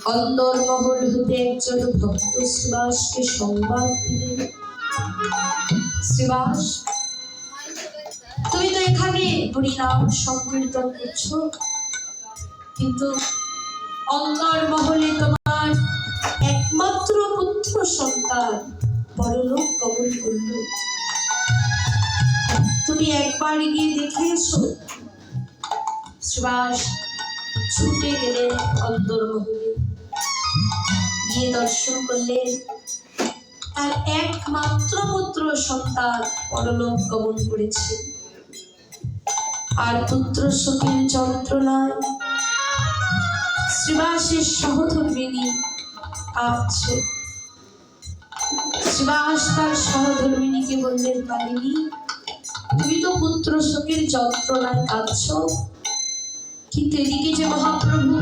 অন্দরমহল হতে একজন ভক্ত শ্রীবাসকে সংবাদ দিলেন, শ্রীবাস, তুমি তো এখানে হরিনাম সংকীর্তন করছো, কিন্তু অন্দরমহলে তোমার একমাত্র পুত্র সন্তান পরলোক গমন করল, তুমি একবার গিয়ে দেখে এসো। শ্রীবাস ছুটে গেলেন অন্দরমহলে, গিয়ে দর্শন করলেন তার একমাত্র পুত্র সন্তান পরলোক গমন করেছে, আর পুত্র শোকের যন্ত্রণায় শ্রীবাসের সহধর্মিণী কাঁদছে। শ্রীবাস তার সহধর্মিণীকে বললেন, কালিনী, তুমি তো পুত্র শোকের যন্ত্রণায় কাঁদছ, কিন্তু এদিকে যে মহাপ্রভু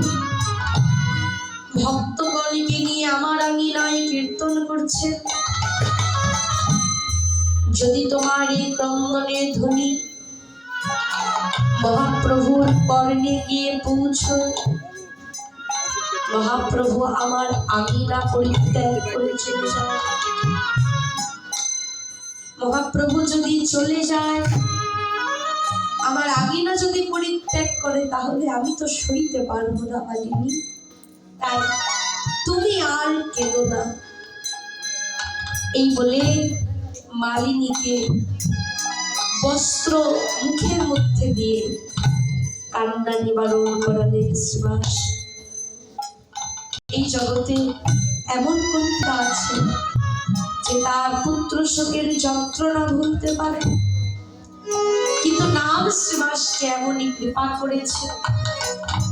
ভক্তগণকে নিয়ে আমার আঙিনায় কীর্তন করছে, যদি তোমার এই ক্রন্দনের ধ্বনি মহাপ্রভুর কর্ণে গিয়ে পৌঁছয়, মহাপ্রভু আমার আঙিনা পরিত্যাগ করে চলে যায়। মহাপ্রভু যদি চলে যায়, আমার আঙিনা যদি পরিত্যাগ করে, তাহলে আমি তো সইতে পারবো না মালিনী, তাই তুমি আর কেঁদো না। এই বলে মালিনীকে বস্ত্র মুখের মধ্যে দিয়ে কান্না নিবারণ করালেন শ্রীবাস। এই জগতে এমন কন্যা আছে যে তার পুত্র শোকের যন্ত্রণা ভুলতে পারে, কিন্তু নাম শ্রীবাসকে এমনই কৃপা করেছে,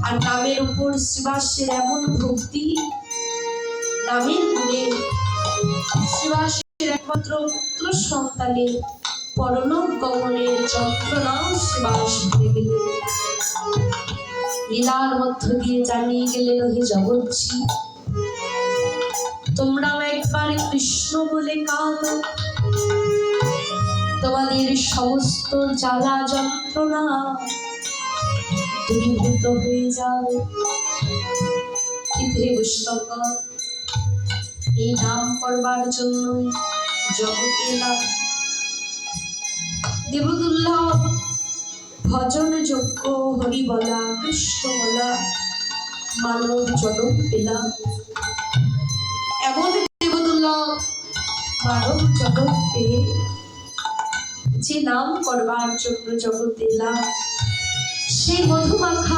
আর নামের উপর শ্রীবাসের এমন ভক্তি, নামের গুণে শ্রীবাসের একমাত্র পুত্র সন্তানের পরলোক গমনের যন্ত্রণাও শ্রীবাস ভুলে গেলেন। লীলার মধ্য দিয়ে জানিয়ে গেলেন, হে জগৎজি, তোমরাও একবার কৃষ্ণ বলে কাঁদো, তোমাদের সমস্ত জ্বালা যন্ত্রণা দূরীভূত হয়ে যাবে। কিন্তু হে বৈষ্ণবগণ, এই নাম করবার জন্যই জগতে এলাম। দেবদুর্লভ ভজন যোগ্য হরি বলা, কৃষ্ণ বলা মানব জনম পেলাম, এমন দেবদুর্লভ মানব জনম পেয়ে যে নাম করবার জন্য জগতে এলাম, সেই মধুমাখা